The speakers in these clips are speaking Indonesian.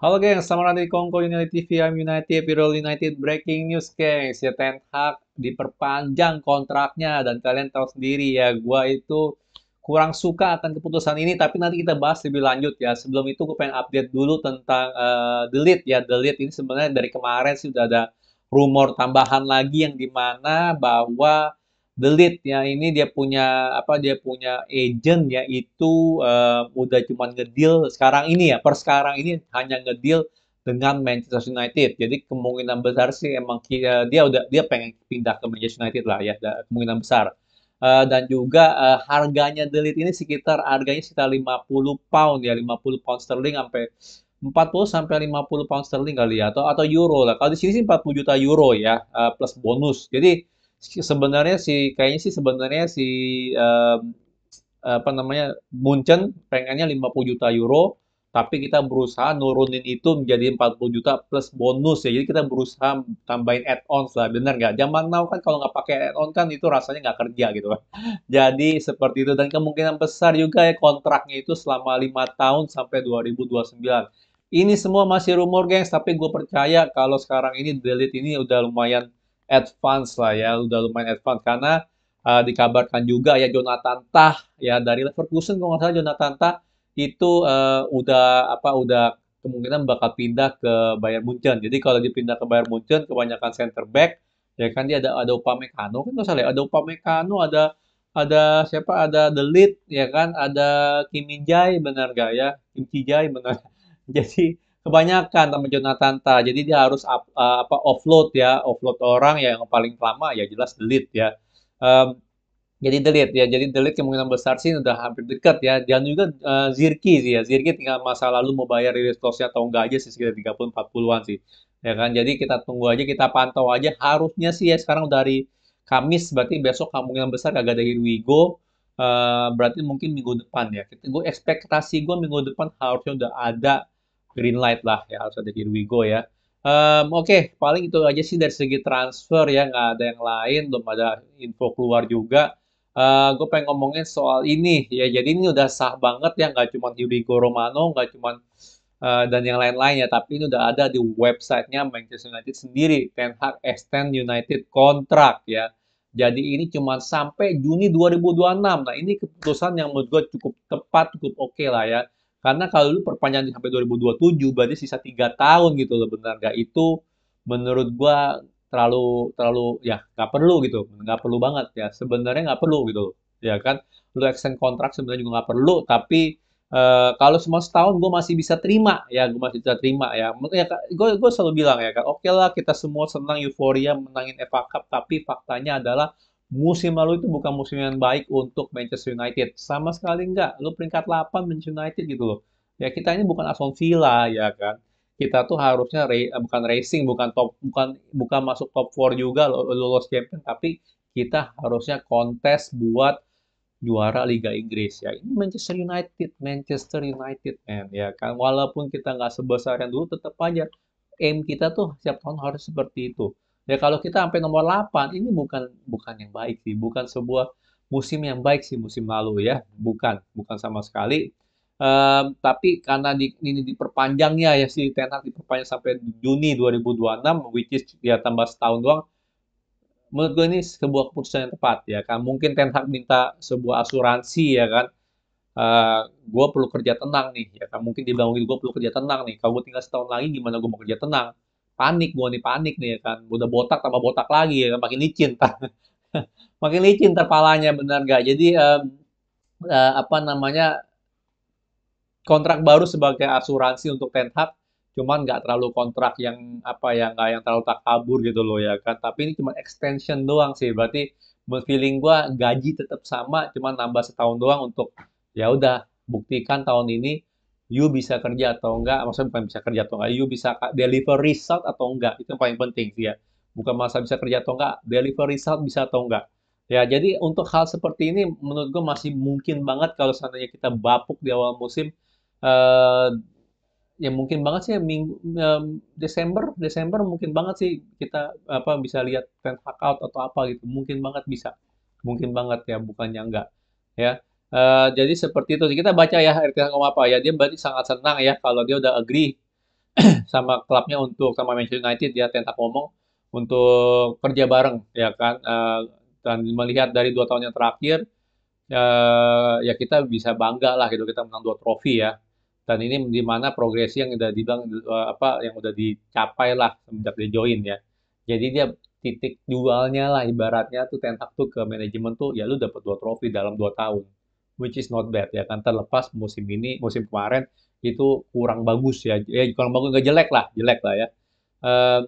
Halo gengs, selamat datang di Kongko United TV, I'm United, Viral United, breaking news gengs. Ya Ten Hag diperpanjang kontraknya dan kalian tahu sendiri ya, gua itu kurang suka akan keputusan ini, tapi nanti kita bahas lebih lanjut ya. Sebelum itu gue pengen update dulu tentang Delete ya. Delete ini sebenarnya dari kemarin sih udah ada rumor tambahan lagi yang dimana bahwa Delete ya ini dia punya agent yaitu udah cuman ngedeal sekarang ini ya per sekarang ini hanya ngedeal dengan Manchester United. Jadi kemungkinan besar sih emang dia pengen pindah ke Manchester United lah ya, kemungkinan besar. Dan juga harganya Delete ini harganya sekitar 50 pound ya, 50 pound sterling sampai 40 sampai 50 pound sterling kali ya atau euro lah. Kalau di sini sih 40 juta euro ya plus bonus. Jadi sebenarnya si apa namanya Munchen pengennya 50 juta euro tapi kita berusaha nurunin itu menjadi 40 juta plus bonus ya. Jadi kita berusaha tambahin add-ons lah, bener nggak? Zaman now kan kalau nggak pakai add-on kan itu rasanya nggak kerja gitu kan. Jadi seperti itu dan kemungkinan besar juga ya kontraknya itu selama 5 tahun sampai 2029. Ini semua masih rumor gengs, tapi gue percaya kalau sekarang ini Delete ini udah lumayan advance lah ya, udah lumayan advance karena dikabarkan juga ya Jonathan Tah ya dari Leverkusen kalau nggak salah Jonathan Tah itu udah kemungkinan bakal pindah ke Bayern Munchen. Jadi kalau dipindah ke Bayern Munchen kebanyakan center back ya kan dia ada Upamecano kan nggak salah ya, ada Upamecano ada The Ligt ya kan ada Kim Min Jae benar gak ya Kim Chi Jae benar. Jadi kebanyakan sama Jonathan Tah. Jadi dia harus offload orang ya yang paling lama ya jelas The Ligt ya. Em, jadi Delete ya, jadi Delete kemungkinan besar sih udah hampir dekat ya. Dan juga Zirki sih ya, Zirki tinggal masa lalu mau bayar release clause-nya atau enggak aja sih sekitar 30-40-an sih. Ya kan, jadi kita tunggu aja, kita pantau aja. Harusnya sih ya sekarang dari Kamis, berarti besok kemungkinan besar kagak ada Hirwigo. Berarti mungkin minggu depan ya. Gue ekspektasi gue minggu depan harusnya udah ada green light lah ya, harus ada Hirwigo ya. Oke, paling itu aja sih dari segi transfer ya, nggak ada yang lain, belum ada info keluar juga. Gue pengen ngomongin soal ini ya. Jadi ini udah sah banget ya, nggak cuma Hugo Romano, nggak cuma dan yang lain-lain ya, tapi ini udah ada di websitenya Manchester United sendiri. Ten Hag extend United kontrak ya. Jadi ini cuma sampai Juni 2026. Nah ini keputusan yang menurut gue cukup tepat, cukup oke lah ya. Karena kalau dulu perpanjangan sampai 2027, berarti sisa 3 tahun gitu loh, benar nggak? Itu menurut gue terlalu terlalu ya nggak perlu gitu, nggak perlu banget ya. Sebenarnya nggak perlu gitu loh, ya kan? Lu extend kontrak sebenarnya juga nggak perlu, tapi kalau cuma setahun gue masih bisa terima ya, gue masih bisa terima ya. Ya gue selalu bilang ya kan, oke lah kita semua senang euforia menangin FA Cup, tapi faktanya adalah musim lalu itu bukan musim yang baik untuk Manchester United. Sama sekali enggak. Lu peringkat 8 Manchester United gitu loh. Ya kita ini bukan Aston Villa ya kan. Kita tuh harusnya bukan racing, bukan masuk top 4 juga lolos champion, tapi kita harusnya kontes buat juara Liga Inggris ya. Ini Manchester United man ya kan. Walaupun kita nggak sebesar yang dulu, tetap aja aim kita tuh setiap tahun harus seperti itu. Ya kalau kita sampai nomor 8, ini bukan bukan yang baik sih, bukan sebuah musim yang baik sih musim lalu ya, bukan sama sekali. Tapi karena ini diperpanjangnya ya si Ten Hag diperpanjang sampai Juni 2026, which is ya tambah setahun doang, menurut gue ini sebuah keputusan yang tepat ya kan. Mungkin Ten Hag minta sebuah asuransi ya kan. Eh gue perlu kerja tenang nih ya kan. Mungkin dia bilang gitu, gue perlu kerja tenang nih. Kalau gue tinggal setahun lagi gimana gue mau kerja tenang? Panik nih ya kan. Udah botak tambah botak lagi ya kan. Makin licin makin licin terpalanya benar gak? Jadi apa namanya kontrak baru sebagai asuransi untuk Ten Hag, cuman nggak terlalu kontrak yang nggak yang terlalu takabur gitu loh ya kan. Tapi ini cuma extension doang sih. Berarti feeling gua gaji tetap sama, cuman nambah setahun doang untuk ya udah buktikan tahun ini you bisa kerja atau enggak. Maksudnya bukan bisa kerja atau enggak, you bisa deliver result atau enggak. Itu yang paling penting sih ya. Bukan masa bisa kerja atau enggak, deliver result bisa atau enggak. Ya, jadi untuk hal seperti ini menurut gue masih mungkin banget kalau seandainya kita bapuk di awal musim. eh ya mungkin banget sih minggu Desember Desember mungkin banget sih kita bisa lihat Ten Hag out atau apa gitu mungkin banget bisa mungkin banget ya bukannya enggak ya. Jadi seperti itu sih kita baca ya RT ngomong apa ya dia berarti sangat senang ya kalau dia udah agree sama klubnya untuk sama Manchester United ya Ten Hag ngomong untuk kerja bareng ya kan dan melihat dari 2 tahun yang terakhir ya kita bisa bangga lah gitu kita menang 2 trofi ya dan ini di mana progresi yang udah dibilang apa yang udah dicapai lah semenjak dia join ya jadi dia titik jualnya lah ibaratnya tuh Ten Hag tuh ke manajemen tuh ya lu dapat 2 trofi dalam 2 tahun which is not bad ya kan terlepas musim kemarin itu kurang bagus ya kurang bagus nggak jelek lah ya. Eh,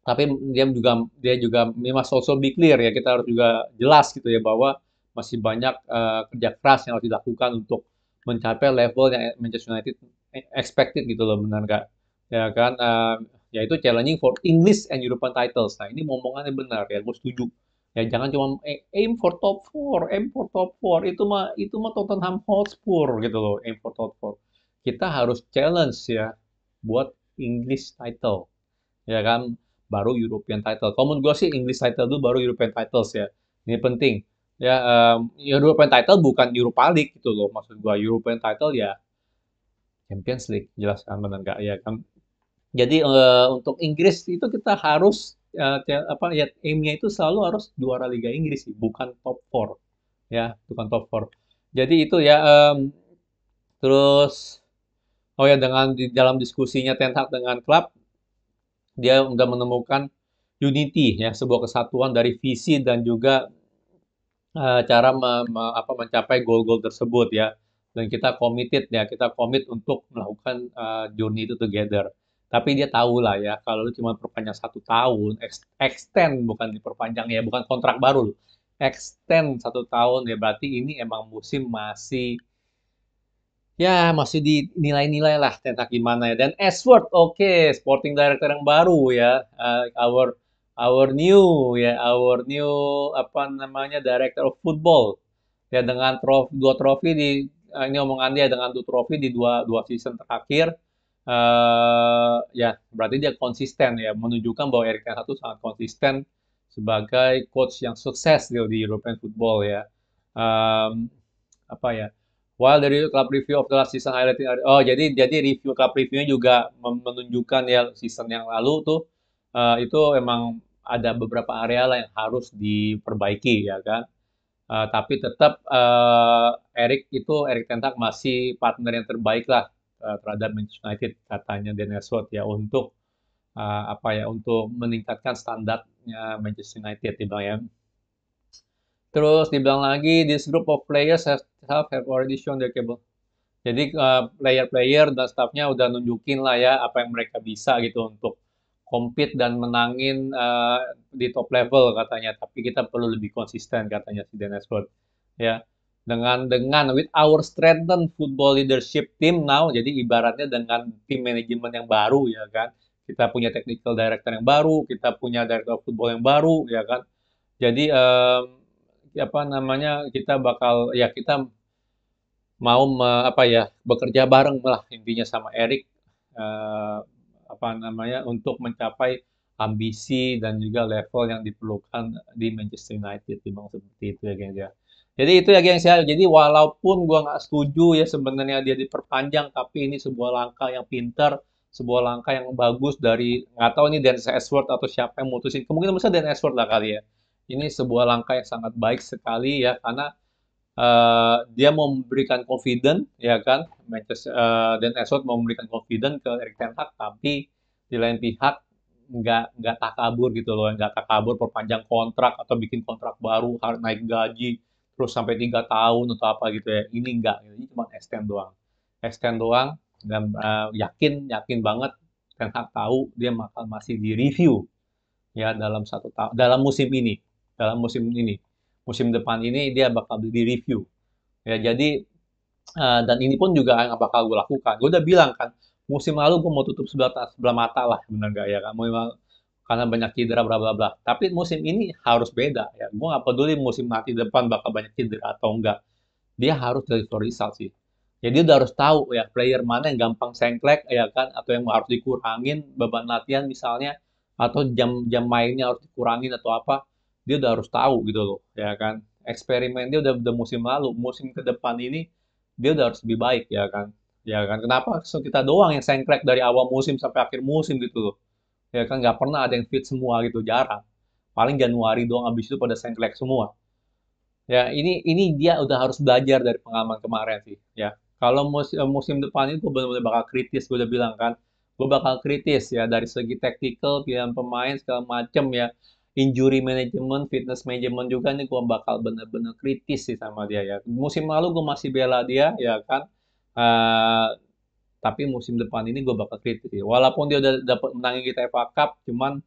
tapi dia juga we must also be clear ya kita harus juga jelas gitu ya bahwa masih banyak kerja keras yang harus dilakukan untuk mencapai level yang Manchester United expected gitu loh benar nggak ya kan yaitu challenging for English and European titles. Nah ini ngomongannya benar ya gue setuju ya jangan cuma aim for top 4 aim for top 4 itu mah Tottenham Hotspur gitu loh aim for top 4 kita harus challenge ya buat English title ya kan baru European title. Kalau menurut gue sih English title dulu baru European titles ya. Ini penting. Ya, European title bukan Europa League gitu loh. Maksud gue European title ya Champions League. Jelas kan benar nggak ya kan. Jadi untuk Inggris itu kita harus apa ya aimnya itu selalu harus juara Liga Inggris sih, bukan top 4 ya, bukan top 4. Jadi itu ya terus oh ya dengan di dalam diskusinya Ten Hag dengan klub dia udah menemukan unity ya, sebuah kesatuan dari visi dan juga cara mencapai goal-goal tersebut ya. Dan kita committed ya, kita komit untuk melakukan journey itu together. Tapi dia tahu lah ya, kalau lu cuma perpanjang 1 tahun, extend bukan diperpanjang ya, bukan kontrak baru, extend 1 tahun ya berarti ini emang musim masih dinilai-nilai lah tentang gimana ya. Dan Ashworth, oke, Sporting Director yang baru ya, our new apa namanya Director of Football ya dengan 2 trofi ini omongan dia dengan 2 trofi di dua dua season terakhir ya berarti dia konsisten ya menunjukkan bahwa Erik Ten Hag itu sangat konsisten sebagai coach yang sukses di European football ya. Em, apa ya while dari club review of the last season highlighting jadi review club reviewnya juga menunjukkan ya season yang lalu tuh itu emang ada beberapa area lah yang harus diperbaiki ya kan. Tapi tetap Erik Ten Hag masih partner yang terbaik lah terhadap Manchester United katanya Dan Ashworth ya untuk apa ya untuk meningkatkan standarnya Manchester United dibilang ya. Terus dibilang lagi, this group of players have already shown their capable. Jadi player-player dan staffnya udah nunjukin lah ya apa yang mereka bisa gitu untuk compete dan menangin di top level katanya. Tapi kita perlu lebih konsisten katanya si Dennis Road. Ya, dengan with our strengthened football leadership team now, jadi ibaratnya dengan tim manajemen yang baru ya kan. Kita punya technical director yang baru, kita punya director of football yang baru ya kan. Jadi apa namanya kita mau apa ya bekerja bareng lah intinya sama Erik eh, apa namanya untuk mencapai ambisi dan juga level yang diperlukan di Manchester United di bang seperti itu ya gengs ya. Jadi itu ya gengs ya. Jadi walaupun gua nggak setuju ya sebenarnya dia diperpanjang tapi ini sebuah langkah yang pintar, sebuah langkah yang bagus dari nggak tahu ini Dan Ashworth atau siapa yang mutusin. Kemungkinan besar Dan Ashworth lah kali ya. Ini sebuah langkah yang sangat baik sekali ya karena dia mau memberikan confident ya kan dan Ashworth mau memberikan confident ke Erik Ten Hag tapi di lain pihak nggak takabur gitu loh nggak takabur perpanjang kontrak atau bikin kontrak baru harus naik gaji terus sampai 3 tahun atau apa gitu ya ini enggak ini cuma extend doang dan yakin yakin banget Ten Hag tahu dia bakal masih di review ya dalam 1 tahun dalam musim ini musim depan ini dia bakal di review ya jadi dan ini pun juga yang bakal gue lakukan gue udah bilang kan musim lalu gue mau tutup sebelah mata lah benar gak ya kan karena banyak cedera bla bla bla tapi musim ini harus beda ya gue nggak peduli musim nanti depan bakal banyak cedera atau enggak dia harus dari result sih jadi dia udah harus tahu ya player mana yang gampang sengklek ya kan atau yang harus dikurangin beban latihan misalnya atau jam-jam mainnya harus dikurangin atau apa dia udah harus tahu gitu loh ya kan eksperimen dia udah musim lalu musim ke depan ini dia udah harus lebih baik ya kan Ya kan, kenapa kita doang yang sengklek dari awal musim sampai akhir musim gitu loh. Ya kan, nggak pernah ada yang fit semua gitu, jarang. Paling Januari doang, habis itu pada sengklek semua. Ya, ini dia udah harus belajar dari pengalaman kemarin sih, ya. Kalau musim depan itu benar-benar bakal kritis, gue udah bilang kan. Gue bakal kritis ya dari segi taktikal, pilihan pemain segala macem ya. Injury management, fitness management juga nih gue bakal bener-bener kritis sih sama dia ya. Musim lalu gue masih bela dia ya kan. Eh, tapi musim depan ini gue bakal kritis ya. Walaupun dia udah dapat menangin kita FA Cup, cuman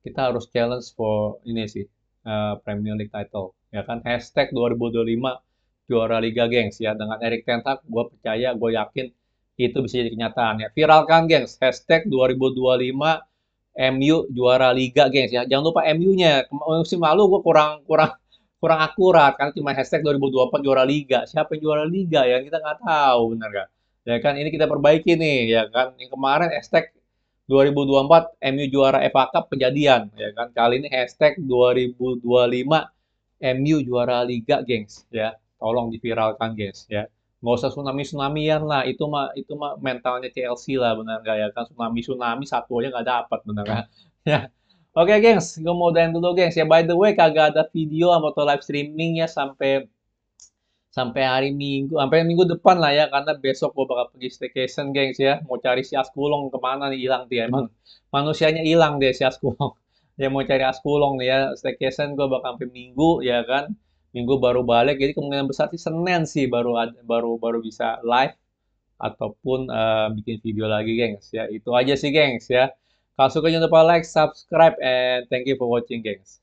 kita harus challenge for ini sih Premier League title ya kan, hashtag 2025 juara Liga gengs ya, dengan Erik ten Hag gue percaya, gue yakin itu bisa jadi kenyataan ya. Viralkan gengs, hashtag 2025 MU juara Liga gengs ya, jangan lupa MU-nya. Musim lalu gue kurang kurang kurang akurat kan, cuma hashtag 2024 juara Liga, siapa yang juara Liga ya kita nggak tahu, benar kan ya kan. Ini kita perbaiki nih ya kan, yang kemarin hashtag 2024 MU juara FA Cup kejadian ya kan. Kali ini hashtag 2025 MU juara Liga, gengs ya. Tolong diviralkan, gengs ya. Nggak usah tsunami-tsunamian lah, itu mah mentalnya Chelsea lah, benar nggak ya kan? Tsunami-tsunami satu aja nggak dapat, benar nggak? Ya. Oke, gengs, gue mau udahin dulu, gengs ya. By the way, kagak ada video atau live streaming ya sampai sampai hari Minggu, sampai minggu depan lah ya, karena besok gue bakal pergi staycation, gengs ya. Mau cari si Askulong kemana nih, hilang dia emang. Manusianya hilang deh si Askulong. Dia mau cari Askulong nih ya. Staycation gue bakal sampai Minggu ya kan. Minggu baru balik, jadi kemungkinan besar sih Senin sih baru bisa live ataupun bikin video lagi, gengs ya. Itu aja sih, gengs ya. Kalau suka jangan lupa like, subscribe, and thank you for watching, gengs.